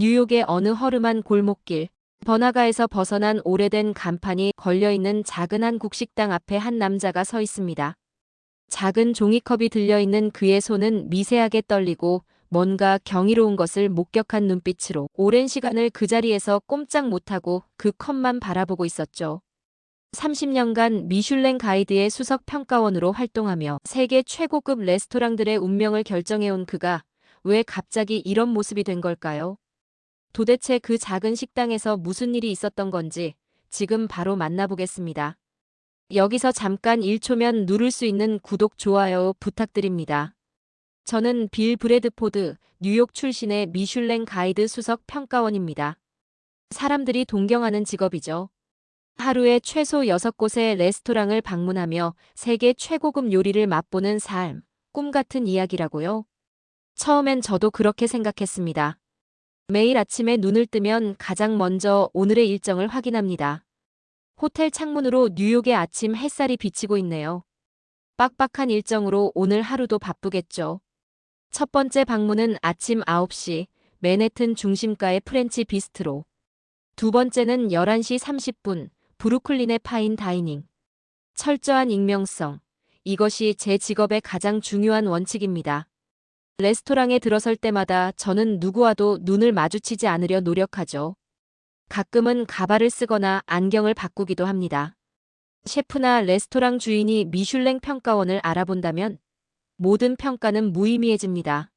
뉴욕의 어느 허름한 골목길, 번화가에서 벗어난 오래된 간판이 걸려있는 작은 한 국식당 앞에 한 남자가 서 있습니다. 작은 종이컵이 들려있는 그의 손은 미세하게 떨리고 뭔가 경이로운 것을 목격한 눈빛으로 오랜 시간을 그 자리에서 꼼짝 못하고 그 컵만 바라보고 있었죠. 30년간 미슐랭 가이드의 수석 평가원으로 활동하며 세계 최고급 레스토랑들의 운명을 결정해온 그가 왜 갑자기 이런 모습이 된 걸까요? 도대체 그 작은 식당에서 무슨 일이 있었던 건지 지금 바로 만나보겠습니다. 여기서 잠깐 1초면 누를 수 있는 구독, 좋아요 부탁드립니다. 저는 빌 브래드포드, 뉴욕 출신의 미슐랭 가이드 수석 평가원입니다. 사람들이 동경하는 직업이죠. 하루에 최소 6곳의 레스토랑을 방문하며 세계 최고급 요리를 맛보는 삶, 꿈 같은 이야기라고요? 처음엔 저도 그렇게 생각했습니다. 매일 아침에 눈을 뜨면 가장 먼저 오늘의 일정을 확인합니다. 호텔 창문으로 뉴욕의 아침 햇살이 비치고 있네요. 빡빡한 일정으로 오늘 하루도 바쁘겠죠. 첫 번째 방문은 아침 9시, 맨해튼 중심가의 프렌치 비스트로. 두 번째는 11시 30분, 브루클린의 파인 다이닝. 철저한 익명성. 이것이 제 직업의 가장 중요한 원칙입니다. 레스토랑에 들어설 때마다 저는 누구와도 눈을 마주치지 않으려 노력하죠. 가끔은 가발을 쓰거나 안경을 바꾸기도 합니다. 셰프나 레스토랑 주인이 미슐랭 평가원을 알아본다면 모든 평가는 무의미해집니다.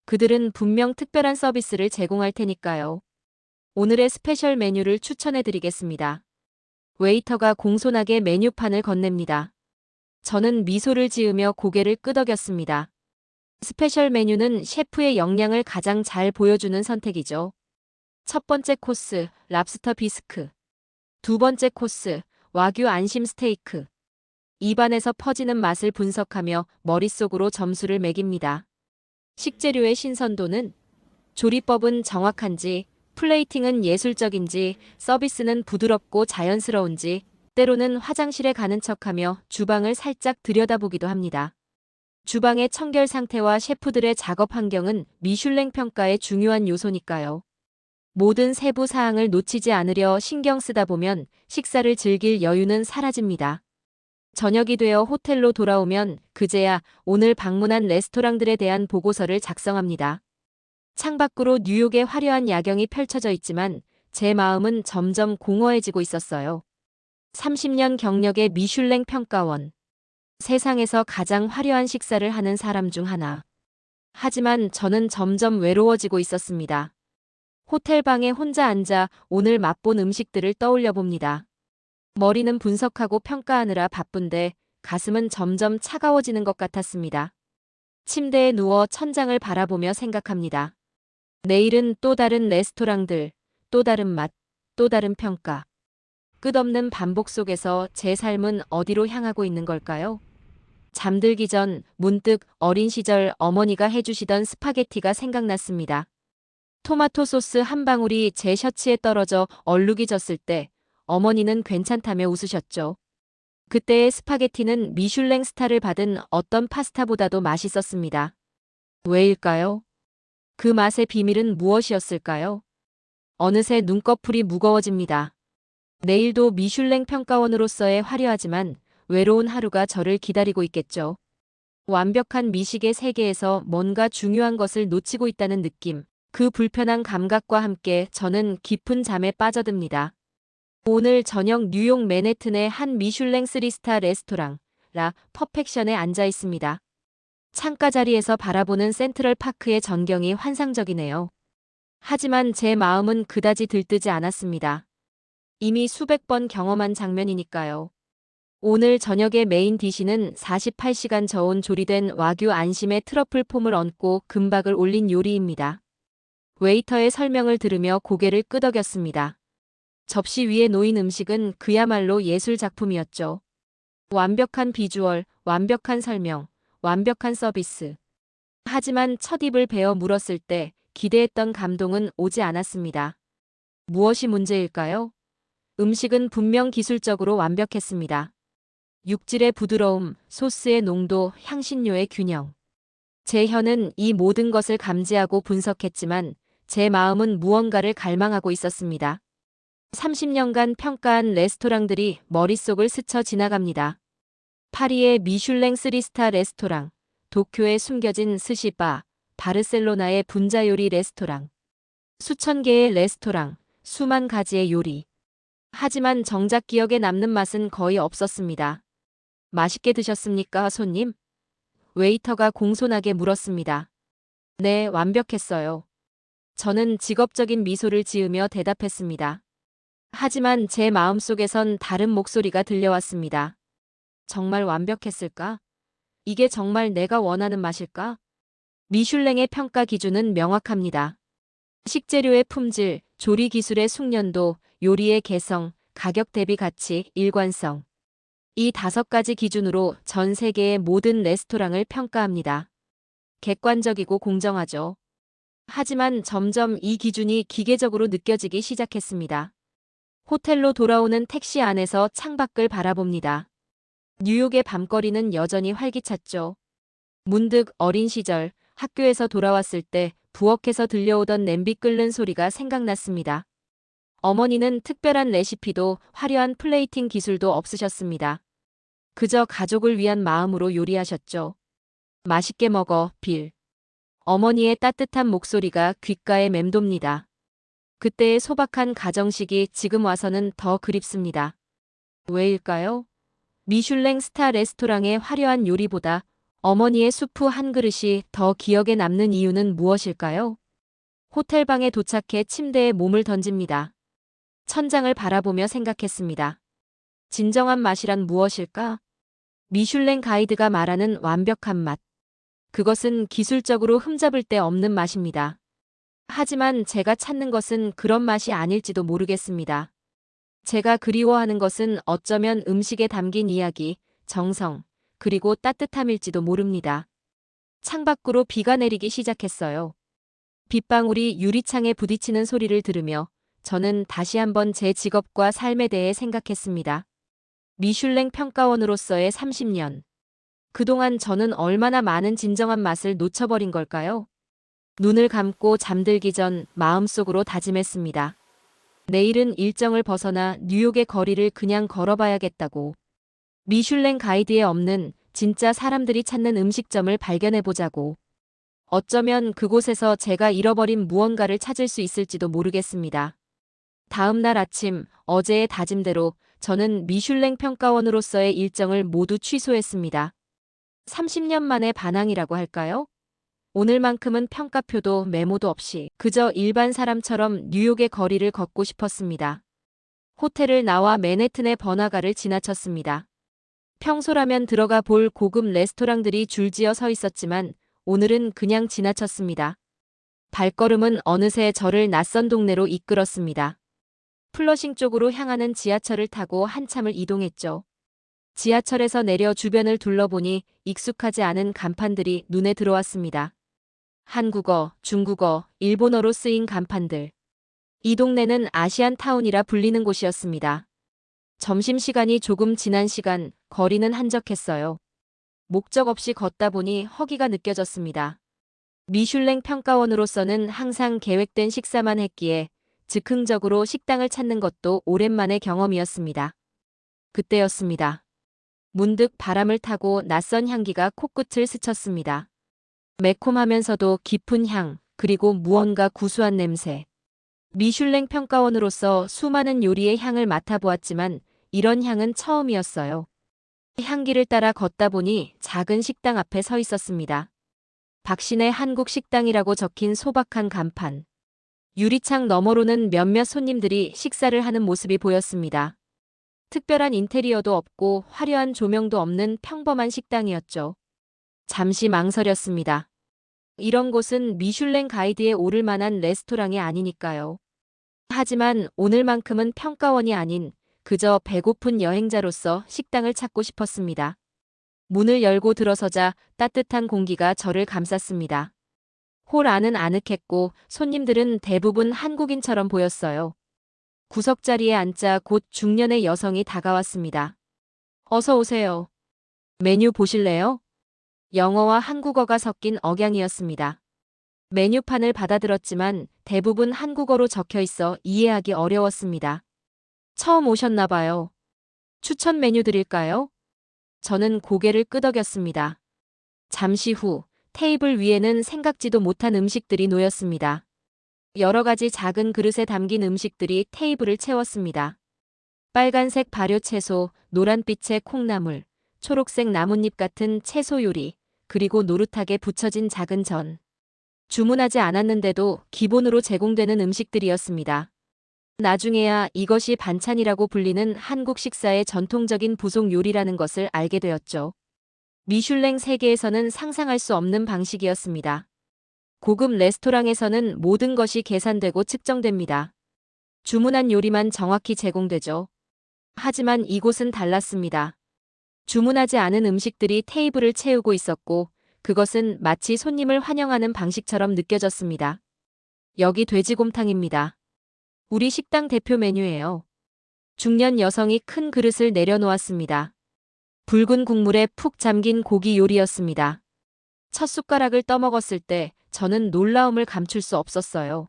그들은 분명 특별한 서비스를 제공할 테니까요. 오늘의 스페셜 메뉴를 추천해 드리겠습니다. 웨이터가 공손하게 메뉴판을 건넵니다. 저는 미소를 지으며 고개를 끄덕였습니다. 스페셜 메뉴는 셰프의 역량을 가장 잘 보여주는 선택이죠. 첫 번째 코스, 랍스터 비스크. 두 번째 코스, 와규 안심 스테이크. 입안에서 퍼지는 맛을 분석하며 머릿속으로 점수를 매깁니다. 식재료의 신선도는, 조리법은 정확한지, 플레이팅은 예술적인지, 서비스는 부드럽고 자연스러운지, 때로는 화장실에 가는 척하며 주방을 살짝 들여다보기도 합니다. 주방의 청결 상태와 셰프들의 작업 환경은 미슐랭 평가의 중요한 요소니까요. 모든 세부 사항을 놓치지 않으려 신경 쓰다 보면 식사를 즐길 여유는 사라집니다. 저녁이 되어 호텔로 돌아오면 그제야 오늘 방문한 레스토랑들에 대한 보고서를 작성합니다. 창밖으로 뉴욕의 화려한 야경이 펼쳐져 있지만 제 마음은 점점 공허해지고 있었어요. 30년 경력의 미슐랭 평가원. 세상에서 가장 화려한 식사를 하는 사람 중 하나. 하지만 저는 점점 외로워지고 있었습니다. 호텔 방에 혼자 앉아 오늘 맛본 음식들을 떠올려 봅니다. 머리는 분석하고 평가하느라 바쁜데 가슴은 점점 차가워지는 것 같았습니다. 침대에 누워 천장을 바라보며 생각합니다. 내일은 또 다른 레스토랑들, 또 다른 맛, 또 다른 평가. 끝없는 반복 속에서 제 삶은 어디로 향하고 있는 걸까요? 잠들기 전 문득 어린 시절 어머니가 해주시던 스파게티가 생각났습니다. 토마토 소스 한 방울이 제 셔츠에 떨어져 얼룩이 졌을 때 어머니는 괜찮다며 웃으셨죠. 그때의 스파게티는 미슐랭 스타를 받은 어떤 파스타보다도 맛있었습니다. 왜일까요? 그 맛의 비밀은 무엇이었을까요? 어느새 눈꺼풀이 무거워집니다. 내일도 미슐랭 평가원으로서의 화려하지만 외로운 하루가 저를 기다리고 있겠죠. 완벽한 미식의 세계에서 뭔가 중요한 것을 놓치고 있다는 느낌, 그 불편한 감각과 함께 저는 깊은 잠에 빠져듭니다. 오늘 저녁 뉴욕 맨해튼의 한 미슐랭 3스타 레스토랑, 라 퍼펙션에 앉아 있습니다. 창가 자리에서 바라보는 센트럴 파크의 전경이 환상적이네요. 하지만 제 마음은 그다지 들뜨지 않았습니다. 이미 수백 번 경험한 장면이니까요. 오늘 저녁의 메인 디시는 48시간 저온 조리된 와규 안심의 트러플 폼을 얹고 금박을 올린 요리입니다. 웨이터의 설명을 들으며 고개를 끄덕였습니다. 접시 위에 놓인 음식은 그야말로 예술 작품이었죠. 완벽한 비주얼, 완벽한 설명, 완벽한 서비스. 하지만 첫 입을 베어 물었을 때 기대했던 감동은 오지 않았습니다. 무엇이 문제일까요? 음식은 분명 기술적으로 완벽했습니다. 육질의 부드러움, 소스의 농도, 향신료의 균형. 제 혀는 이 모든 것을 감지하고 분석했지만 제 마음은 무언가를 갈망하고 있었습니다. 30년간 평가한 레스토랑들이 머릿속을 스쳐 지나갑니다. 파리의 미슐랭 3스타 레스토랑, 도쿄에 숨겨진 스시바, 바르셀로나의 분자 요리 레스토랑, 수천 개의 레스토랑, 수만 가지의 요리. 하지만 정작 기억에 남는 맛은 거의 없었습니다. 맛있게 드셨습니까, 손님? 웨이터가 공손하게 물었습니다. 네, 완벽했어요. 저는 직업적인 미소를 지으며 대답했습니다. 하지만 제 마음속에선 다른 목소리가 들려왔습니다. 정말 완벽했을까? 이게 정말 내가 원하는 맛일까? 미슐랭의 평가 기준은 명확합니다. 식재료의 품질, 조리 기술의 숙련도, 요리의 개성, 가격 대비 가치, 일관성. 이 5가지 기준으로 전 세계의 모든 레스토랑을 평가합니다. 객관적이고 공정하죠. 하지만 점점 이 기준이 기계적으로 느껴지기 시작했습니다. 호텔로 돌아오는 택시 안에서 창밖을 바라봅니다. 뉴욕의 밤거리는 여전히 활기찼죠. 문득 어린 시절 학교에서 돌아왔을 때 부엌에서 들려오던 냄비 끓는 소리가 생각났습니다. 어머니는 특별한 레시피도 화려한 플레이팅 기술도 없으셨습니다. 그저 가족을 위한 마음으로 요리하셨죠. 맛있게 먹어, 빌. 어머니의 따뜻한 목소리가 귓가에 맴돕니다. 그때의 소박한 가정식이 지금 와서는 더 그립습니다. 왜일까요? 미슐랭 스타 레스토랑의 화려한 요리보다 어머니의 수프 한 그릇이 더 기억에 남는 이유는 무엇일까요? 호텔방에 도착해 침대에 몸을 던집니다. 천장을 바라보며 생각했습니다. 진정한 맛이란 무엇일까? 미슐랭 가이드가 말하는 완벽한 맛. 그것은 기술적으로 흠잡을 데 없는 맛입니다. 하지만 제가 찾는 것은 그런 맛이 아닐지도 모르겠습니다. 제가 그리워하는 것은 어쩌면 음식에 담긴 이야기, 정성, 그리고 따뜻함일지도 모릅니다. 창밖으로 비가 내리기 시작했어요. 빗방울이 유리창에 부딪히는 소리를 들으며 저는 다시 한번 제 직업과 삶에 대해 생각했습니다. 미슐랭 평가원으로서의 30년. 그동안 저는 얼마나 많은 진정한 맛을 놓쳐버린 걸까요? 눈을 감고 잠들기 전 마음속으로 다짐했습니다. 내일은 일정을 벗어나 뉴욕의 거리를 그냥 걸어봐야겠다고. 미슐랭 가이드에 없는 진짜 사람들이 찾는 음식점을 발견해보자고. 어쩌면 그곳에서 제가 잃어버린 무언가를 찾을 수 있을지도 모르겠습니다. 다음 날 아침, 어제의 다짐대로 저는 미슐랭 평가원으로서의 일정을 모두 취소했습니다. 30년 만의 반항이라고 할까요? 오늘만큼은 평가표도 메모도 없이 그저 일반 사람처럼 뉴욕의 거리를 걷고 싶었습니다. 호텔을 나와 맨해튼의 번화가를 지나쳤습니다. 평소라면 들어가 볼 고급 레스토랑들이 줄지어 서 있었지만 오늘은 그냥 지나쳤습니다. 발걸음은 어느새 저를 낯선 동네로 이끌었습니다. 플러싱 쪽으로 향하는 지하철을 타고 한참을 이동했죠. 지하철에서 내려 주변을 둘러보니 익숙하지 않은 간판들이 눈에 들어왔습니다. 한국어, 중국어, 일본어로 쓰인 간판들. 이 동네는 아시안타운이라 불리는 곳이었습니다. 점심시간이 조금 지난 시간, 거리는 한적했어요. 목적 없이 걷다 보니 허기가 느껴졌습니다. 미슐랭 평가원으로서는 항상 계획된 식사만 했기에 즉흥적으로 식당을 찾는 것도 오랜만의 경험이었습니다. 그때였습니다. 문득 바람을 타고 낯선 향기가 코끝을 스쳤습니다. 매콤하면서도 깊은 향, 그리고 무언가 구수한 냄새. 미슐랭 평가원으로서 수많은 요리의 향을 맡아보았지만 이런 향은 처음이었어요. 향기를 따라 걷다 보니 작은 식당 앞에 서 있었습니다. 박신의 한국 식당이라고 적힌 소박한 간판. 유리창 너머로는 몇몇 손님들이 식사를 하는 모습이 보였습니다. 특별한 인테리어도 없고 화려한 조명도 없는 평범한 식당이었죠. 잠시 망설였습니다. 이런 곳은 미슐랭 가이드에 오를 만한 레스토랑이 아니니까요. 하지만 오늘만큼은 평가원이 아닌 그저 배고픈 여행자로서 식당을 찾고 싶었습니다. 문을 열고 들어서자 따뜻한 공기가 저를 감쌌습니다. 홀 안은 아늑했고 손님들은 대부분 한국인처럼 보였어요. 구석자리에 앉자 곧 중년의 여성이 다가왔습니다. 어서 오세요. 메뉴 보실래요? 영어와 한국어가 섞인 억양이었습니다. 메뉴판을 받아들었지만 대부분 한국어로 적혀 있어 이해하기 어려웠습니다. 처음 오셨나 봐요. 추천 메뉴 드릴까요? 저는 고개를 끄덕였습니다. 잠시 후 테이블 위에는 생각지도 못한 음식들이 놓였습니다. 여러 가지 작은 그릇에 담긴 음식들이 테이블을 채웠습니다. 빨간색 발효 채소, 노란빛의 콩나물, 초록색 나뭇잎 같은 채소 요리, 그리고 노릇하게 부쳐진 작은 전. 주문하지 않았는데도 기본으로 제공되는 음식들이었습니다. 나중에야 이것이 반찬이라고 불리는 한국 식사의 전통적인 부속 요리라는 것을 알게 되었죠. 미슐랭 세계에서는 상상할 수 없는 방식이었습니다. 고급 레스토랑에서는 모든 것이 계산되고 측정됩니다. 주문한 요리만 정확히 제공되죠. 하지만 이곳은 달랐습니다. 주문하지 않은 음식들이 테이블을 채우고 있었고, 그것은 마치 손님을 환영하는 방식처럼 느껴졌습니다. 여기 돼지곰탕입니다. 우리 식당 대표 메뉴예요. 중년 여성이 큰 그릇을 내려놓았습니다. 붉은 국물에 푹 잠긴 고기 요리였습니다. 첫 숟가락을 떠먹었을 때 저는 놀라움을 감출 수 없었어요.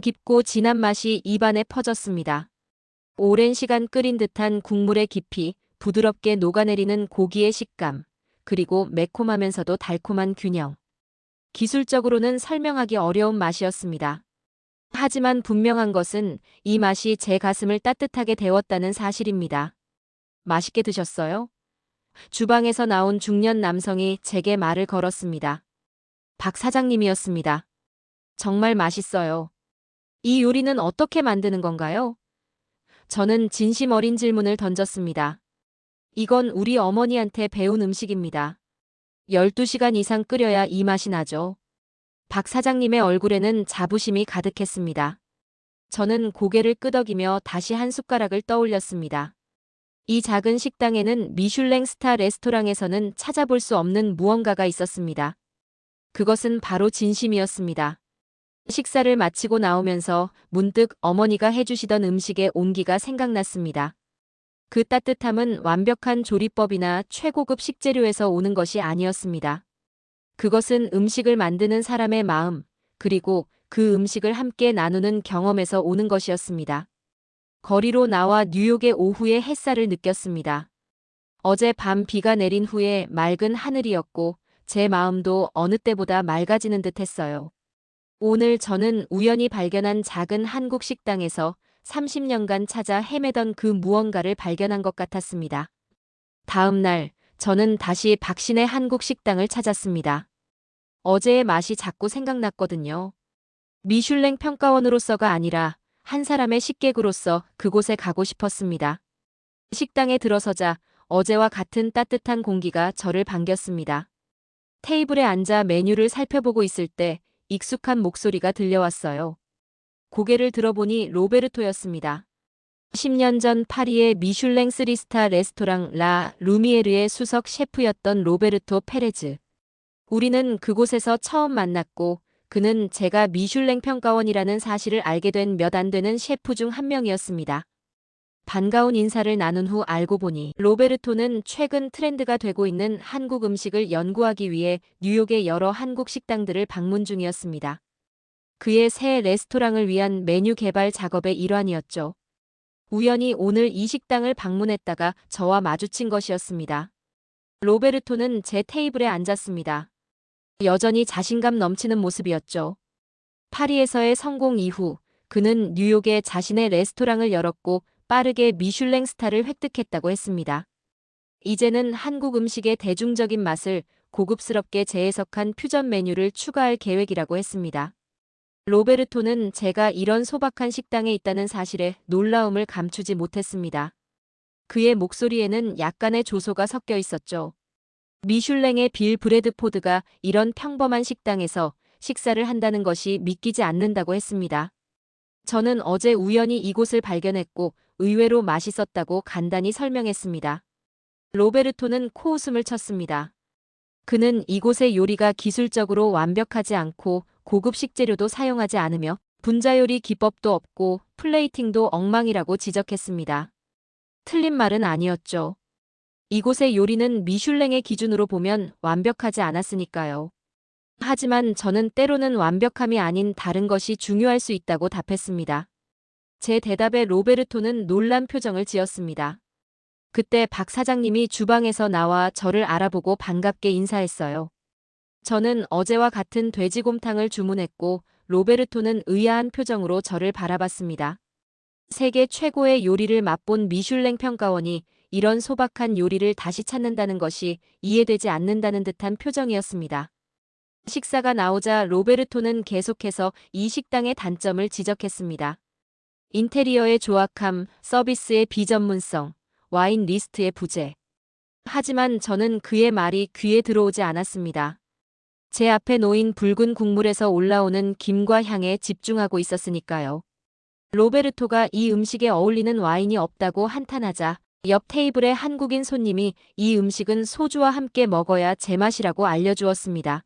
깊고 진한 맛이 입안에 퍼졌습니다. 오랜 시간 끓인 듯한 국물의 깊이, 부드럽게 녹아내리는 고기의 식감, 그리고 매콤하면서도 달콤한 균형. 기술적으로는 설명하기 어려운 맛이었습니다. 하지만 분명한 것은 이 맛이 제 가슴을 따뜻하게 데웠다는 사실입니다. 맛있게 드셨어요? 주방에서 나온 중년 남성이 제게 말을 걸었습니다. 박 사장님이었습니다. 정말 맛있어요. 이 요리는 어떻게 만드는 건가요? 저는 진심 어린 질문을 던졌습니다. 이건 우리 어머니한테 배운 음식입니다. 12시간 이상 끓여야 이 맛이 나죠. 박 사장님의 얼굴에는 자부심이 가득했습니다. 저는 고개를 끄덕이며 다시 한 숟가락을 떠올렸습니다. 이 작은 식당에는 미슐랭 스타 레스토랑에서는 찾아볼 수 없는 무언가가 있었습니다. 그것은 바로 진심이었습니다. 식사를 마치고 나오면서 문득 어머니가 해주시던 음식의 온기가 생각났습니다. 그 따뜻함은 완벽한 조리법이나 최고급 식재료에서 오는 것이 아니었습니다. 그것은 음식을 만드는 사람의 마음, 그리고 그 음식을 함께 나누는 경험에서 오는 것이었습니다. 거리로 나와 뉴욕의 오후의 햇살을 느꼈습니다. 어제 밤 비가 내린 후에 맑은 하늘이었고 제 마음도 어느 때보다 맑아지는 듯 했어요. 오늘 저는 우연히 발견한 작은 한국 식당에서 30년간 찾아 헤매던 그 무언가를 발견한 것 같았습니다. 다음 날, 저는 다시 박신의 한국 식당을 찾았습니다. 어제의 맛이 자꾸 생각났거든요. 미슐랭 평가원으로서가 아니라 한 사람의 식객으로서 그곳에 가고 싶었습니다. 식당에 들어서자 어제와 같은 따뜻한 공기가 저를 반겼습니다. 테이블에 앉아 메뉴를 살펴보고 있을 때 익숙한 목소리가 들려왔어요. 고개를 들어보니 로베르토였습니다. 10년 전 파리의 미슐랭 3스타 레스토랑 라 루미에르의 수석 셰프였던 로베르토 페레즈. 우리는 그곳에서 처음 만났고 그는 제가 미슐랭 평가원이라는 사실을 알게 된 몇 안 되는 셰프 중 한 명이었습니다. 반가운 인사를 나눈 후 알고 보니 로베르토는 최근 트렌드가 되고 있는 한국 음식을 연구하기 위해 뉴욕의 여러 한국 식당들을 방문 중이었습니다. 그의 새 레스토랑을 위한 메뉴 개발 작업의 일환이었죠. 우연히 오늘 이 식당을 방문했다가 저와 마주친 것이었습니다. 로베르토는 제 테이블에 앉았습니다. 여전히 자신감 넘치는 모습이었죠. 파리에서의 성공 이후 그는 뉴욕에 자신의 레스토랑을 열었고 빠르게 미슐랭 스타를 획득했다고 했습니다. 이제는 한국 음식의 대중적인 맛을 고급스럽게 재해석한 퓨전 메뉴를 추가할 계획이라고 했습니다. 로베르토는 제가 이런 소박한 식당에 있다는 사실에 놀라움을 감추지 못했습니다. 그의 목소리에는 약간의 조소가 섞여 있었죠. 미슐랭의 빌 브래드포드가 이런 평범한 식당에서 식사를 한다는 것이 믿기지 않는다고 했습니다. 저는 어제 우연히 이곳을 발견했고 의외로 맛있었다고 간단히 설명했습니다. 로베르토는 코웃음을 쳤습니다. 그는 이곳의 요리가 기술적으로 완벽하지 않고 고급 식재료도 사용하지 않으며 분자요리 기법도 없고 플레이팅도 엉망이라고 지적했습니다. 틀린 말은 아니었죠. 이곳의 요리는 미슐랭의 기준으로 보면 완벽하지 않았으니까요. 하지만 저는 때로는 완벽함이 아닌 다른 것이 중요할 수 있다고 답했습니다. 제 대답에 로베르토는 놀란 표정을 지었습니다. 그때 박 사장님이 주방에서 나와 저를 알아보고 반갑게 인사했어요. 저는 어제와 같은 돼지곰탕을 주문했고 로베르토는 의아한 표정으로 저를 바라봤습니다. 세계 최고의 요리를 맛본 미슐랭 평가원이 이런 소박한 요리를 다시 찾는다는 것이 이해되지 않는다는 듯한 표정이었습니다. 식사가 나오자 로베르토는 계속해서 이 식당의 단점을 지적했습니다. 인테리어의 조악함, 서비스의 비전문성, 와인 리스트의 부재. 하지만 저는 그의 말이 귀에 들어오지 않았습니다. 제 앞에 놓인 붉은 국물에서 올라오는 김과 향에 집중하고 있었으니까요. 로베르토가 이 음식에 어울리는 와인이 없다고 한탄하자 옆 테이블의 한국인 손님이 이 음식은 소주와 함께 먹어야 제맛이라고 알려주었습니다.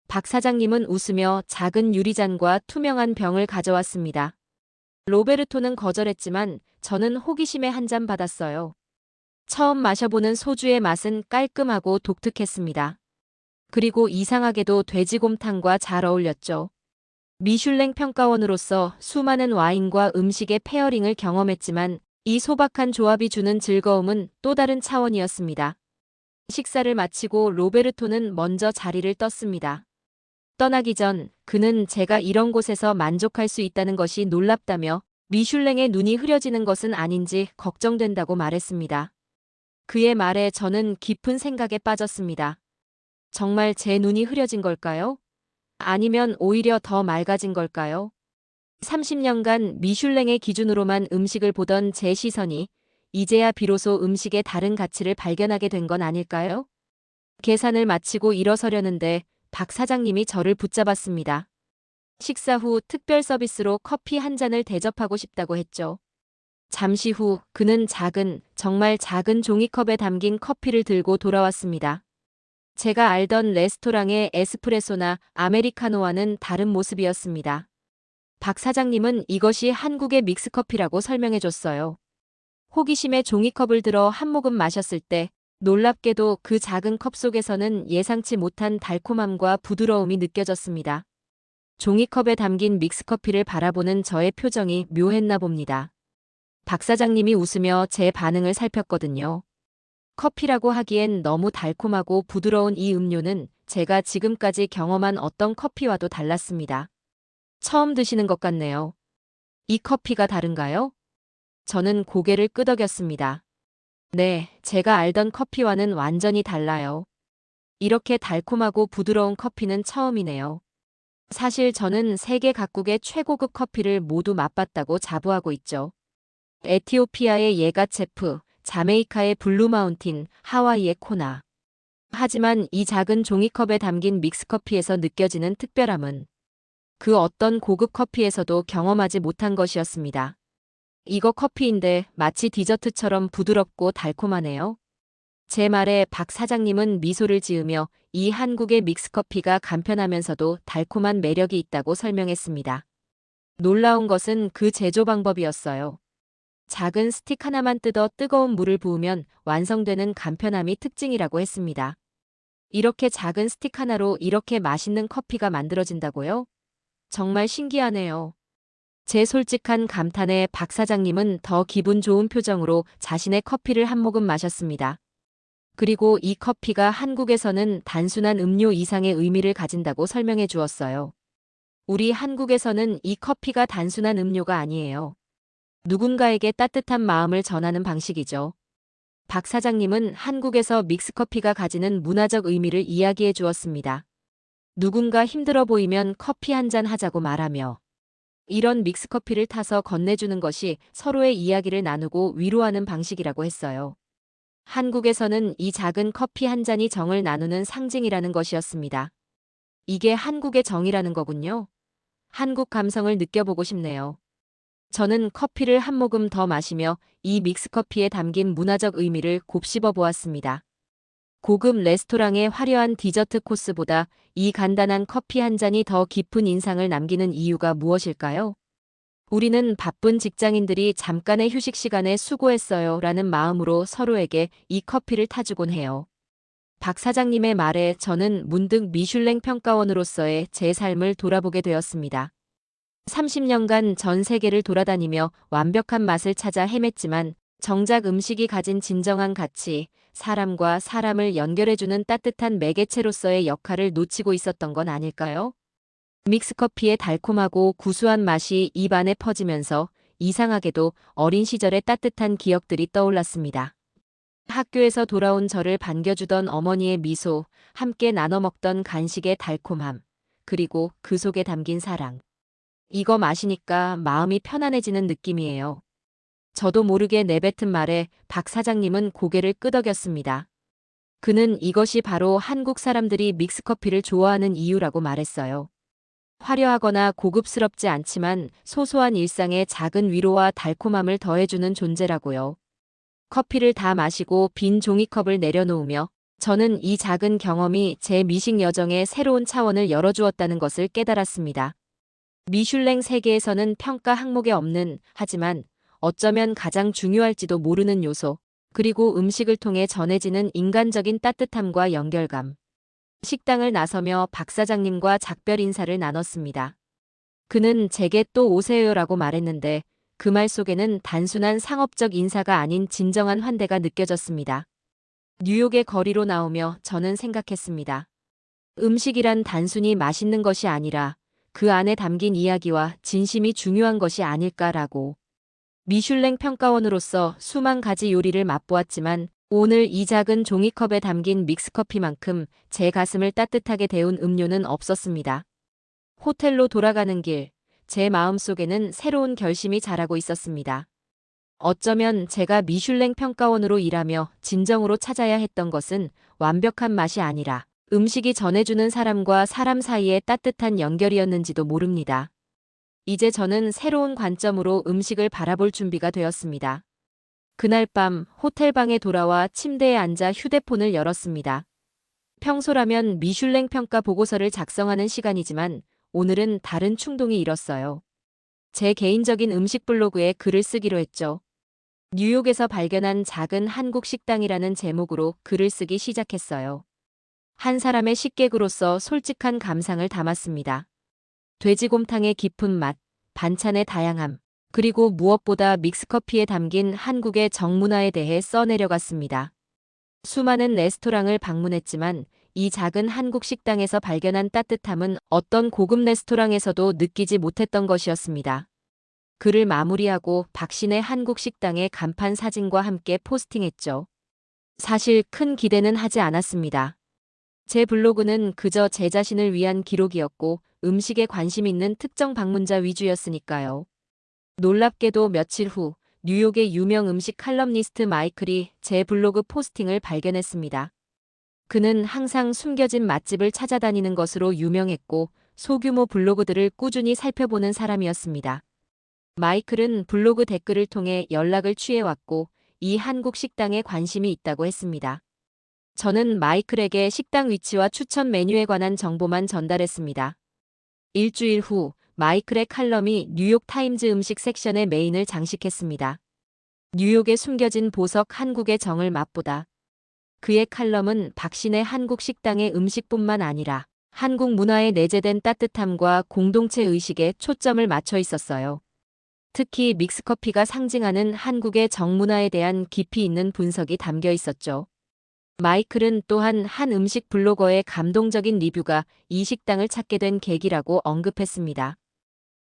박 사장님은 웃으며 작은 유리잔과 투명한 병을 가져왔습니다. 로베르토는 거절했지만 저는 호기심에 한 잔 받았어요. 처음 마셔보는 소주의 맛은 깔끔하고 독특했습니다. 그리고 이상하게도 돼지곰탕과 잘 어울렸죠. 미슐랭 평가원으로서 수많은 와인과 음식의 페어링을 경험했지만 이 소박한 조합이 주는 즐거움은 또 다른 차원이었습니다. 식사를 마치고 로베르토는 먼저 자리를 떴습니다. 떠나기 전 그는 제가 이런 곳에서 만족할 수 있다는 것이 놀랍다며 미슐랭의 눈이 흐려지는 것은 아닌지 걱정된다고 말했습니다. 그의 말에 저는 깊은 생각에 빠졌습니다. 정말 제 눈이 흐려진 걸까요? 아니면 오히려 더 맑아진 걸까요? 30년간 미슐랭의 기준으로만 음식을 보던 제 시선이 이제야 비로소 음식의 다른 가치를 발견하게 된 건 아닐까요? 계산을 마치고 일어서려는데 박 사장님이 저를 붙잡았습니다. 식사 후 특별 서비스로 커피 한 잔을 대접하고 싶다고 했죠. 잠시 후 그는 정말 작은 종이컵에 담긴 커피를 들고 돌아왔습니다. 제가 알던 레스토랑의 에스프레소나 아메리카노와는 다른 모습이었습니다. 박 사장님은 이것이 한국의 믹스커피라고 설명해줬어요. 호기심에 종이컵을 들어 한 모금 마셨을 때 놀랍게도 그 작은 컵 속에서는 예상치 못한 달콤함과 부드러움이 느껴졌습니다. 종이컵에 담긴 믹스커피를 바라보는 저의 표정이 묘했나 봅니다. 박 사장님이 웃으며 제 반응을 살폈거든요. 커피라고 하기엔 너무 달콤하고 부드러운 이 음료는 제가 지금까지 경험한 어떤 커피와도 달랐습니다. 처음 드시는 것 같네요. 이 커피가 다른가요? 저는 고개를 끄덕였습니다. 네, 제가 알던 커피와는 완전히 달라요. 이렇게 달콤하고 부드러운 커피는 처음이네요. 사실 저는 세계 각국의 최고급 커피를 모두 맛봤다고 자부하고 있죠. 에티오피아의 예가체프, 자메이카의 블루마운틴, 하와이의 코나. 하지만 이 작은 종이컵에 담긴 믹스커피에서 느껴지는 특별함은 그 어떤 고급 커피에서도 경험하지 못한 것이었습니다. 이거 커피인데 마치 디저트처럼 부드럽고 달콤하네요. 제 말에 박 사장님은 미소를 지으며 이 한국의 믹스커피가 간편하면서도 달콤한 매력이 있다고 설명했습니다. 놀라운 것은 그 제조 방법이었어요. 작은 스틱 하나만 뜯어 뜨거운 물을 부으면 완성되는 간편함이 특징이라고 했습니다. 이렇게 작은 스틱 하나로 이렇게 맛있는 커피가 만들어진다고요? 정말 신기하네요. 제 솔직한 감탄에 박 사장님은 더 기분 좋은 표정으로 자신의 커피를 한 모금 마셨습니다. 그리고 이 커피가 한국에서는 단순한 음료 이상의 의미를 가진다고 설명해 주었어요. 우리 한국에서는 이 커피가 단순한 음료가 아니에요. 누군가에게 따뜻한 마음을 전하는 방식이죠. 박 사장님은 한국에서 믹스커피가 가지는 문화적 의미를 이야기해 주었습니다. 누군가 힘들어 보이면 커피 한 잔 하자고 말하며 이런 믹스커피를 타서 건네주는 것이 서로의 이야기를 나누고 위로하는 방식이라고 했어요. 한국에서는 이 작은 커피 한 잔이 정을 나누는 상징이라는 것이었습니다. 이게 한국의 정이라는 거군요. 한국 감성을 느껴보고 싶네요. 저는 커피를 한 모금 더 마시며 이 믹스커피에 담긴 문화적 의미를 곱씹어 보았습니다. 고급 레스토랑의 화려한 디저트 코스보다 이 간단한 커피 한 잔이 더 깊은 인상을 남기는 이유가 무엇일까요? 우리는 바쁜 직장인들이 잠깐의 휴식 시간에 수고했어요 라는 마음으로 서로에게 이 커피를 타주곤 해요. 박 사장님의 말에 저는 문득 미슐랭 평가원으로서의 제 삶을 돌아보게 되었습니다. 30년간 전 세계를 돌아다니며 완벽한 맛을 찾아 헤맸지만 정작 음식이 가진 진정한 가치, 사람과 사람을 연결해주는 따뜻한 매개체로서의 역할을 놓치고 있었던 건 아닐까요? 믹스커피의 달콤하고 구수한 맛이 입 안에 퍼지면서 이상하게도 어린 시절의 따뜻한 기억들이 떠올랐습니다. 학교에서 돌아온 저를 반겨주던 어머니의 미소, 함께 나눠 먹던 간식의 달콤함, 그리고 그 속에 담긴 사랑. 이거 마시니까 마음이 편안해지는 느낌이에요. 저도 모르게 내뱉은 말에 박 사장님은 고개를 끄덕였습니다. 그는 이것이 바로 한국 사람들이 믹스커피를 좋아하는 이유라고 말했어요. 화려하거나 고급스럽지 않지만 소소한 일상에 작은 위로와 달콤함을 더해주는 존재라고요. 커피를 다 마시고 빈 종이컵을 내려놓으며 저는 이 작은 경험이 제 미식 여정의 새로운 차원을 열어주었다는 것을 깨달았습니다. 미슐랭 세계에서는 평가 항목에 없는, 하지만 어쩌면 가장 중요할지도 모르는 요소, 그리고 음식을 통해 전해지는 인간적인 따뜻함과 연결감. 식당을 나서며 박 사장님과 작별 인사를 나눴습니다. 그는 제게 또 오세요라고 말했는데 그 말 속에는 단순한 상업적 인사가 아닌 진정한 환대가 느껴졌습니다. 뉴욕의 거리로 나오며 저는 생각했습니다. 음식이란 단순히 맛있는 것이 아니라 그 안에 담긴 이야기와 진심이 중요한 것이 아닐까라고. 미슐랭 평가원으로서 수만 가지 요리를 맛보았지만 오늘 이 작은 종이컵에 담긴 믹스커피만큼 제 가슴을 따뜻하게 데운 음료는 없었습니다. 호텔로 돌아가는 길, 제 마음속에는 새로운 결심이 자라고 있었습니다. 어쩌면 제가 미슐랭 평가원으로 일하며 진정으로 찾아야 했던 것은 완벽한 맛이 아니라 음식이 전해주는 사람과 사람 사이의 따뜻한 연결이었는지도 모릅니다. 이제 저는 새로운 관점으로 음식을 바라볼 준비가 되었습니다. 그날 밤 호텔방에 돌아와 침대에 앉아 휴대폰을 열었습니다. 평소라면 미슐랭 평가 보고서를 작성하는 시간이지만 오늘은 다른 충동이 일었어요. 제 개인적인 음식 블로그에 글을 쓰기로 했죠. 뉴욕에서 발견한 작은 한국 식당이라는 제목으로 글을 쓰기 시작했어요. 한 사람의 식객으로서 솔직한 감상을 담았습니다. 돼지곰탕의 깊은 맛, 반찬의 다양함, 그리고 무엇보다 믹스커피에 담긴 한국의 정문화에 대해 써내려갔습니다. 수많은 레스토랑을 방문했지만 이 작은 한국 식당에서 발견한 따뜻함은 어떤 고급 레스토랑에서도 느끼지 못했던 것이었습니다. 글을 마무리하고 박신의 한국 식당의 간판 사진과 함께 포스팅했죠. 사실 큰 기대는 하지 않았습니다. 제 블로그는 그저 제 자신을 위한 기록이었고 음식에 관심 있는 특정 방문자 위주였으니까요. 놀랍게도 며칠 후 뉴욕의 유명 음식 칼럼니스트 마이클이 제 블로그 포스팅을 발견했습니다. 그는 항상 숨겨진 맛집을 찾아다니는 것으로 유명했고 소규모 블로그들을 꾸준히 살펴보는 사람이었습니다. 마이클은 블로그 댓글을 통해 연락을 취해왔고 이 한국 식당에 관심이 있다고 했습니다. 저는 마이클에게 식당 위치와 추천 메뉴에 관한 정보만 전달했습니다. 일주일 후 마이클의 칼럼이 뉴욕 타임즈 음식 섹션의 메인을 장식했습니다. 뉴욕에 숨겨진 보석 한국의 정을 맛보다. 그의 칼럼은 박신의 한국 식당의 음식뿐만 아니라 한국 문화에 내재된 따뜻함과 공동체 의식에 초점을 맞춰 있었어요. 특히 믹스커피가 상징하는 한국의 정문화에 대한 깊이 있는 분석이 담겨 있었죠. 마이클은 또한 한 음식 블로거의 감동적인 리뷰가 이 식당을 찾게 된 계기라고 언급했습니다.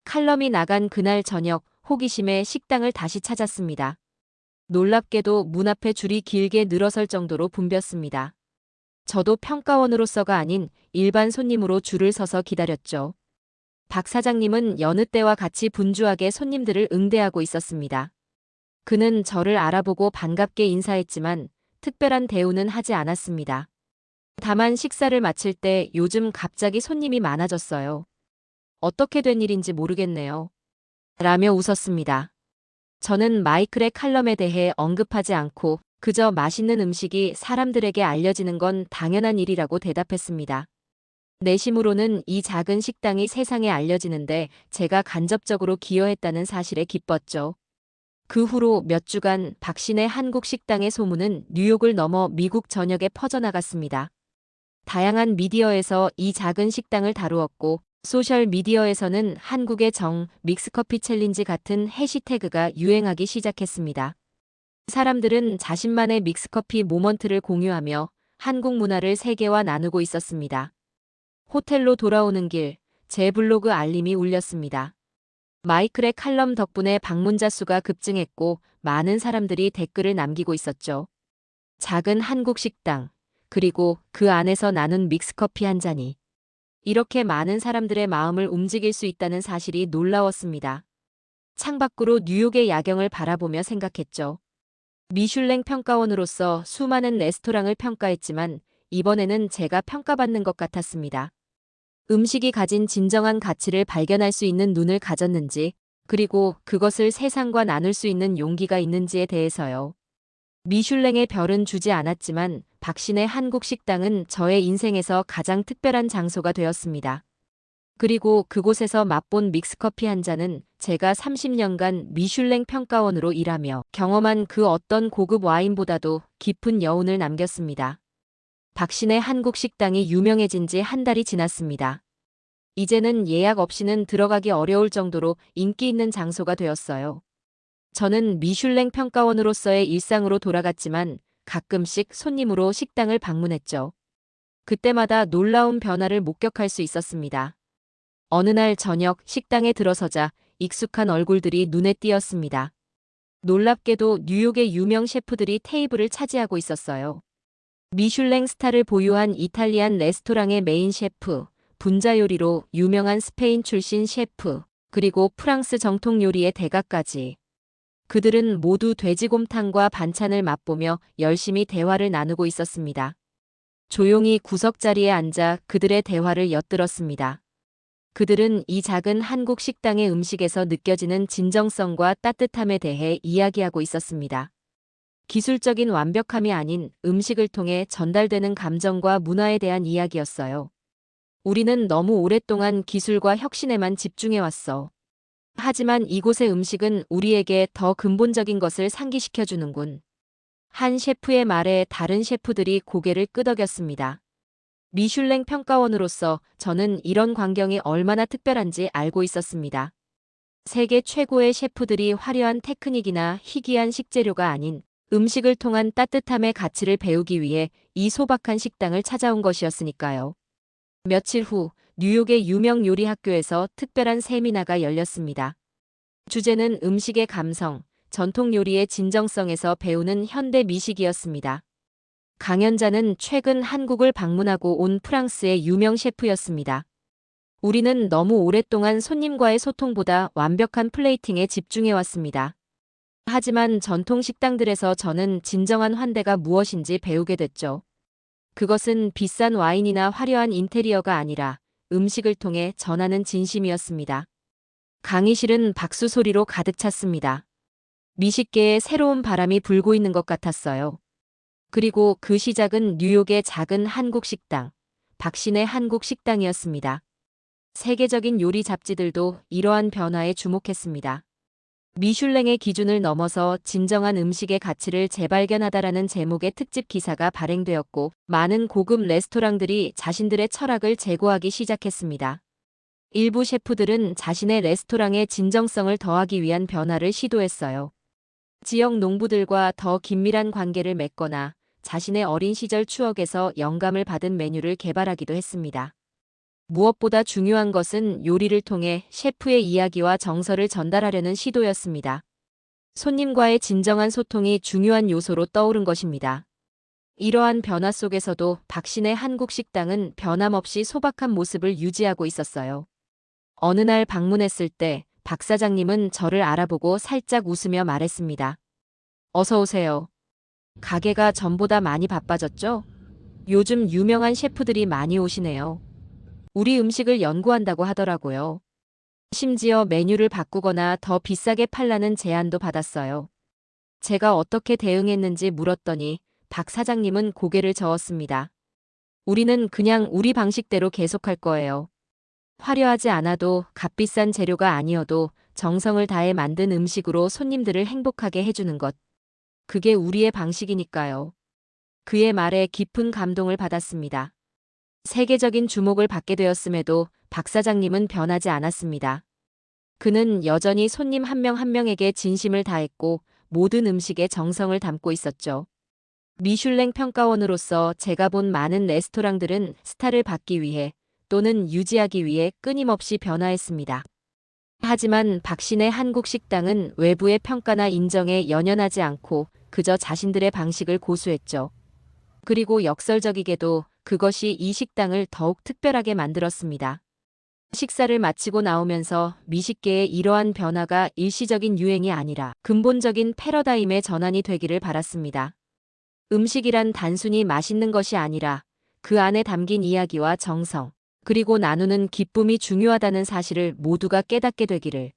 칼럼이 나간 그날 저녁 호기심에 식당을 다시 찾았습니다. 놀랍게도 문 앞에 줄이 길게 늘어설 정도로 붐볐습니다. 저도 평가원으로서가 아닌 일반 손님으로 줄을 서서 기다렸죠. 박 사장님은 여느 때와 같이 분주하게 손님들을 응대하고 있었습니다. 그는 저를 알아보고 반갑게 인사했지만 특별한 대우는 하지 않았습니다. 다만 식사를 마칠 때 요즘 갑자기 손님이 많아졌어요. 어떻게 된 일인지 모르겠네요. 라며 웃었습니다. 저는 마이클의 칼럼에 대해 언급하지 않고 그저 맛있는 음식이 사람들에게 알려지는 건 당연한 일이라고 대답했습니다. 내심으로는 이 작은 식당이 세상에 알려지는데 제가 간접적으로 기여했다는 사실에 기뻤죠. 그 후로 몇 주간 박신의 한국 식당의 소문은 뉴욕을 넘어 미국 전역에 퍼져나갔습니다. 다양한 미디어에서 이 작은 식당을 다루었고, 소셜 미디어에서는 한국의 정, 믹스커피 챌린지 같은 해시태그가 유행하기 시작했습니다. 사람들은 자신만의 믹스커피 모먼트를 공유하며 한국 문화를 세계와 나누고 있었습니다. 호텔로 돌아오는 길, 제 블로그 알림이 울렸습니다. 마이클의 칼럼 덕분에 방문자 수가 급증했고 많은 사람들이 댓글을 남기고 있었죠. 작은 한국 식당, 그리고 그 안에서 나눈 믹스커피 한 잔이 이렇게 많은 사람들의 마음을 움직일 수 있다는 사실이 놀라웠습니다. 창밖으로 뉴욕의 야경을 바라보며 생각했죠. 미슐랭 평가원으로서 수많은 레스토랑을 평가했지만 이번에는 제가 평가받는 것 같았습니다. 음식이 가진 진정한 가치를 발견할 수 있는 눈을 가졌는지, 그리고 그것을 세상과 나눌 수 있는 용기가 있는지에 대해서요. 미슐랭의 별은 주지 않았지만 박신의 한국 식당은 저의 인생에서 가장 특별한 장소가 되었습니다. 그리고 그곳에서 맛본 믹스커피 한 잔은 제가 30년간 미슐랭 평가원으로 일하며 경험한 그 어떤 고급 와인보다도 깊은 여운을 남겼습니다. 박신의 한국 식당이 유명해진 지 한 달이 지났습니다. 이제는 예약 없이는 들어가기 어려울 정도로 인기 있는 장소가 되었어요. 저는 미슐랭 평가원으로서의 일상으로 돌아갔지만 가끔씩 손님으로 식당을 방문했죠. 그때마다 놀라운 변화를 목격할 수 있었습니다. 어느 날 저녁 식당에 들어서자 익숙한 얼굴들이 눈에 띄었습니다. 놀랍게도 뉴욕의 유명 셰프들이 테이블을 차지하고 있었어요. 미슐랭 스타를 보유한 이탈리안 레스토랑의 메인 셰프, 분자 요리로 유명한 스페인 출신 셰프, 그리고 프랑스 정통 요리의 대가까지. 그들은 모두 돼지곰탕과 반찬을 맛보며 열심히 대화를 나누고 있었습니다. 조용히 구석자리에 앉아 그들의 대화를 엿들었습니다. 그들은 이 작은 한국 식당의 음식에서 느껴지는 진정성과 따뜻함에 대해 이야기하고 있었습니다. 기술적인 완벽함이 아닌 음식을 통해 전달되는 감정과 문화에 대한 이야기였어요. 우리는 너무 오랫동안 기술과 혁신에만 집중해왔어. 하지만 이곳의 음식은 우리에게 더 근본적인 것을 상기시켜주는군. 한 셰프의 말에 다른 셰프들이 고개를 끄덕였습니다. 미슐랭 평가원으로서 저는 이런 광경이 얼마나 특별한지 알고 있었습니다. 세계 최고의 셰프들이 화려한 테크닉이나 희귀한 식재료가 아닌 음식을 통한 따뜻함의 가치를 배우기 위해 이 소박한 식당을 찾아온 것이었으니까요. 며칠 후 뉴욕의 유명 요리 학교에서 특별한 세미나가 열렸습니다. 주제는 음식의 감성, 전통 요리의 진정성에서 배우는 현대 미식이었습니다. 강연자는 최근 한국을 방문하고 온 프랑스의 유명 셰프였습니다. 우리는 너무 오랫동안 손님과의 소통보다 완벽한 플레이팅에 집중해왔습니다. 하지만 전통 식당들에서 저는 진정한 환대가 무엇인지 배우게 됐죠. 그것은 비싼 와인이나 화려한 인테리어가 아니라 음식을 통해 전하는 진심이었습니다. 강의실은 박수 소리로 가득 찼습니다. 미식계에 새로운 바람이 불고 있는 것 같았어요. 그리고 그 시작은 뉴욕의 작은 한국 식당, 박신의 한국 식당이었습니다. 세계적인 요리 잡지들도 이러한 변화에 주목했습니다. 미슐랭의 기준을 넘어서 진정한 음식의 가치를 재발견하다라는 제목의 특집 기사가 발행되었고 많은 고급 레스토랑들이 자신들의 철학을 제고하기 시작했습니다. 일부 셰프들은 자신의 레스토랑의 진정성을 더하기 위한 변화를 시도했어요. 지역 농부들과 더 긴밀한 관계를 맺거나 자신의 어린 시절 추억에서 영감을 받은 메뉴를 개발하기도 했습니다. 무엇보다 중요한 것은 요리를 통해 셰프의 이야기와 정서를 전달하려는 시도였습니다. 손님과의 진정한 소통이 중요한 요소로 떠오른 것입니다. 이러한 변화 속에서도 박신의 한국 식당은 변함없이 소박한 모습을 유지하고 있었어요. 어느 날 방문했을 때 박 사장님은 저를 알아보고 살짝 웃으며 말했습니다. 어서 오세요. 가게가 전보다 많이 바빠졌죠? 요즘 유명한 셰프들이 많이 오시네요. 우리 음식을 연구한다고 하더라고요. 심지어 메뉴를 바꾸거나 더 비싸게 팔라는 제안도 받았어요. 제가 어떻게 대응했는지 물었더니 박 사장님은 고개를 저었습니다. 우리는 그냥 우리 방식대로 계속할 거예요. 화려하지 않아도 값비싼 재료가 아니어도 정성을 다해 만든 음식으로 손님들을 행복하게 해주는 것. 그게 우리의 방식이니까요. 그의 말에 깊은 감동을 받았습니다. 세계적인 주목을 받게 되었음에도 박 사장님은 변하지 않았습니다. 그는 여전히 손님 한 명 한 명에게 진심을 다했고 모든 음식에 정성을 담고 있었죠. 미슐랭 평가원으로서 제가 본 많은 레스토랑들은 스타를 받기 위해 또는 유지하기 위해 끊임없이 변화했습니다. 하지만 박신의 한국 식당은 외부의 평가나 인정에 연연하지 않고 그저 자신들의 방식을 고수했죠. 그리고 역설적이게도 그것이 이 식당을 더욱 특별하게 만들었습니다. 식사를 마치고 나오면서 미식계의 이러한 변화가 일시적인 유행이 아니라 근본적인 패러다임의 전환이 되기를 바랐습니다. 음식이란 단순히 맛있는 것이 아니라 그 안에 담긴 이야기와 정성, 그리고 나누는 기쁨이 중요하다는 사실을 모두가 깨닫게 되기를.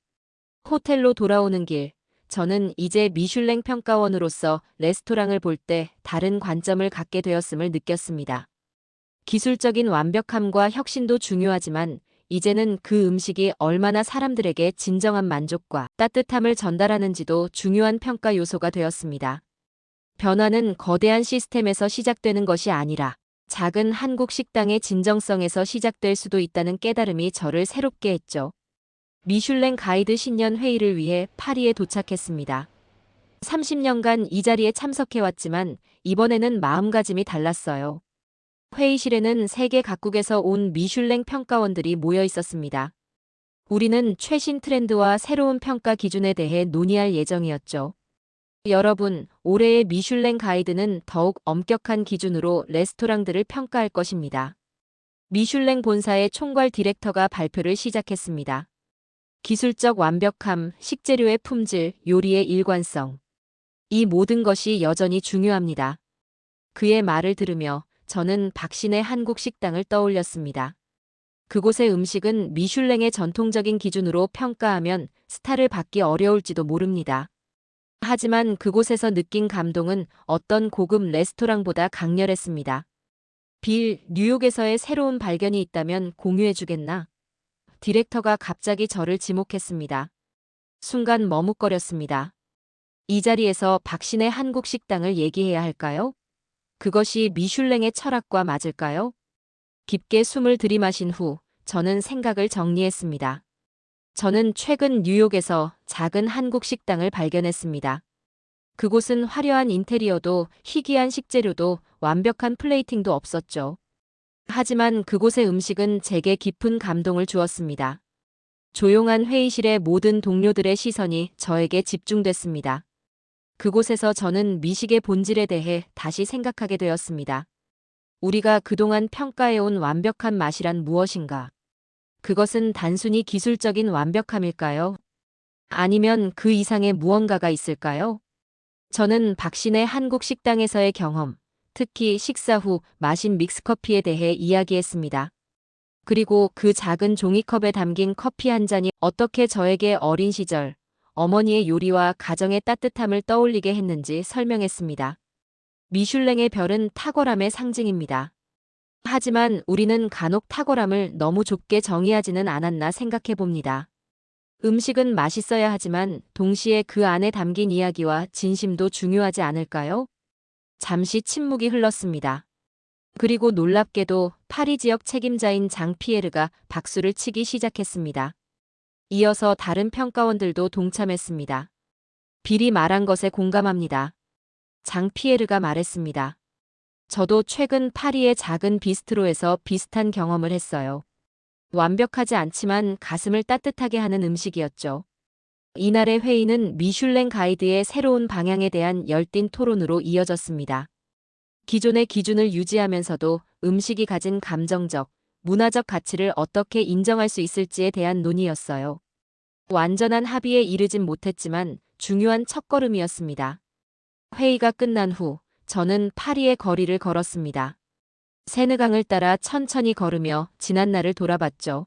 호텔로 돌아오는 길, 저는 이제 미슐랭 평가원으로서 레스토랑을 볼 때 다른 관점을 갖게 되었음을 느꼈습니다. 기술적인 완벽함과 혁신도 중요하지만 이제는 그 음식이 얼마나 사람들에게 진정한 만족과 따뜻함을 전달하는지도 중요한 평가 요소가 되었습니다. 변화는 거대한 시스템에서 시작되는 것이 아니라 작은 한국 식당의 진정성에서 시작될 수도 있다는 깨달음이 저를 새롭게 했죠. 미슐랭 가이드 신년 회의를 위해 파리에 도착했습니다. 30년간 이 자리에 참석해왔지만 이번에는 마음가짐이 달랐어요. 회의실에는 세계 각국에서 온 미슐랭 평가원들이 모여 있었습니다. 우리는 최신 트렌드와 새로운 평가 기준에 대해 논의할 예정이었죠. 여러분, 올해의 미슐랭 가이드는 더욱 엄격한 기준으로 레스토랑들을 평가할 것입니다. 미슐랭 본사의 총괄 디렉터가 발표를 시작했습니다. 기술적 완벽함, 식재료의 품질, 요리의 일관성. 이 모든 것이 여전히 중요합니다. 그의 말을 들으며 저는 박신의 한국 식당을 떠올렸습니다. 그곳의 음식은 미슐랭의 전통적인 기준으로 평가하면 스타를 받기 어려울지도 모릅니다. 하지만 그곳에서 느낀 감동은 어떤 고급 레스토랑보다 강렬했습니다. 빌, 뉴욕에서의 새로운 발견이 있다면 공유해주겠나? 디렉터가 갑자기 저를 지목했습니다. 순간 머뭇거렸습니다. 이 자리에서 박신의 한국 식당을 얘기해야 할까요? 그것이 미슐랭의 철학과 맞을까요? 깊게 숨을 들이마신 후 저는 생각을 정리했습니다. 저는 최근 뉴욕에서 작은 한국 식당을 발견했습니다. 그곳은 화려한 인테리어도 희귀한 식재료도 완벽한 플레이팅도 없었죠. 하지만 그곳의 음식은 제게 깊은 감동을 주었습니다. 조용한 회의실의 모든 동료들의 시선이 저에게 집중됐습니다. 그곳에서 저는 미식의 본질에 대해 다시 생각하게 되었습니다. 우리가 그동안 평가해온 완벽한 맛이란 무엇인가? 그것은 단순히 기술적인 완벽함일까요? 아니면 그 이상의 무언가가 있을까요? 저는 박신의 한국 식당에서의 경험, 특히 식사 후 마신 믹스커피에 대해 이야기했습니다. 그리고 그 작은 종이컵에 담긴 커피 한 잔이 어떻게 저에게 어린 시절, 어머니의 요리와 가정의 따뜻함을 떠올리게 했는지 설명했습니다. 미슐랭의 별은 탁월함의 상징입니다. 하지만 우리는 간혹 탁월함을 너무 좁게 정의하지는 않았나 생각해 봅니다. 음식은 맛있어야 하지만 동시에 그 안에 담긴 이야기와 진심도 중요하지 않을까요? 잠시 침묵이 흘렀습니다. 그리고 놀랍게도 파리 지역 책임자인 장 피에르가 박수를 치기 시작했습니다. 이어서 다른 평가원들도 동참했습니다. 빌이 말한 것에 공감합니다. 장 피에르가 말했습니다. 저도 최근 파리의 작은 비스트로에서 비슷한 경험을 했어요. 완벽하지 않지만 가슴을 따뜻하게 하는 음식이었죠. 이날의 회의는 미슐랭 가이드의 새로운 방향에 대한 열띤 토론으로 이어졌습니다. 기존의 기준을 유지하면서도 음식이 가진 감정적, 문화적 가치를 어떻게 인정할 수 있을지에 대한 논의였어요. 완전한 합의에 이르진 못했지만 중요한 첫걸음이었습니다. 회의가 끝난 후 저는 파리의 거리를 걸었습니다. 세느강을 따라 천천히 걸으며 지난날을 돌아봤죠.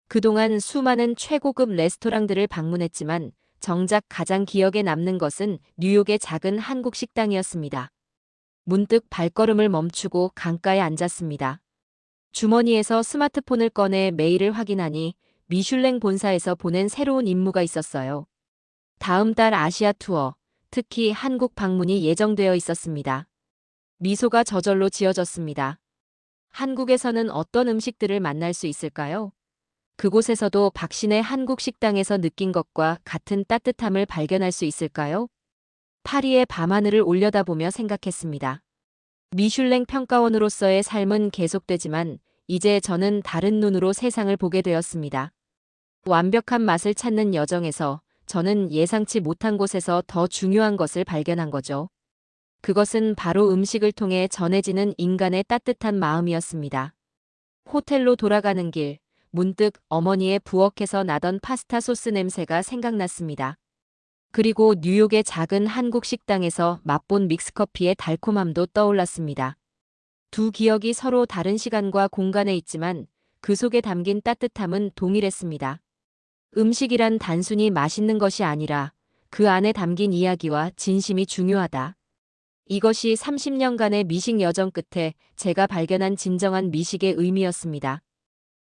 그동안 수많은 최고급 레스토랑들을 방문했지만 정작 가장 기억에 남는 것은 뉴욕의 작은 한국 식당이었습니다. 문득 발걸음을 멈추고 강가에 앉았습니다. 주머니에서 스마트폰을 꺼내 메일을 확인하니 미슐랭 본사에서 보낸 새로운 임무가 있었어요. 다음 달 아시아 투어, 특히 한국 방문이 예정되어 있었습니다. 미소가 저절로 지어졌습니다. 한국에서는 어떤 음식들을 만날 수 있을까요? 그곳에서도 박신의 한국 식당에서 느낀 것과 같은 따뜻함을 발견할 수 있을까요? 파리의 밤하늘을 올려다보며 생각했습니다. 미슐랭 평가원으로서의 삶은 계속되지만 이제 저는 다른 눈으로 세상을 보게 되었습니다. 완벽한 맛을 찾는 여정에서 저는 예상치 못한 곳에서 더 중요한 것을 발견한 거죠. 그것은 바로 음식을 통해 전해지는 인간의 따뜻한 마음이었습니다. 호텔로 돌아가는 길, 문득 어머니의 부엌에서 나던 파스타 소스 냄새가 생각났습니다. 그리고 뉴욕의 작은 한국 식당에서 맛본 믹스커피의 달콤함도 떠올랐습니다. 두 기억이 서로 다른 시간과 공간에 있지만 그 속에 담긴 따뜻함은 동일했습니다. 음식이란 단순히 맛있는 것이 아니라 그 안에 담긴 이야기와 진심이 중요하다. 이것이 30년간의 미식 여정 끝에 제가 발견한 진정한 미식의 의미였습니다.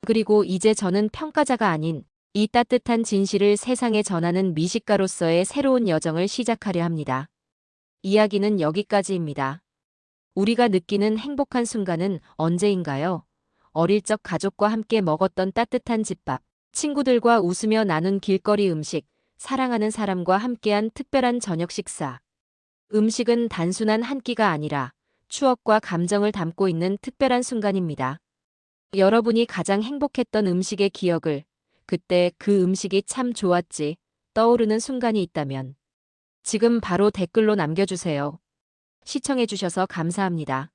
그리고 이제 저는 평가자가 아닌 이 따뜻한 진실을 세상에 전하는 미식가로서의 새로운 여정을 시작하려 합니다. 이야기는 여기까지입니다. 우리가 느끼는 행복한 순간은 언제인가요? 어릴 적 가족과 함께 먹었던 따뜻한 집밥, 친구들과 웃으며 나눈 길거리 음식, 사랑하는 사람과 함께한 특별한 저녁 식사. 음식은 단순한 한 끼가 아니라 추억과 감정을 담고 있는 특별한 순간입니다. 여러분이 가장 행복했던 음식의 기억을, 그때 그 음식이 참 좋았지, 떠오르는 순간이 있다면 지금 바로 댓글로 남겨주세요. 시청해주셔서 감사합니다.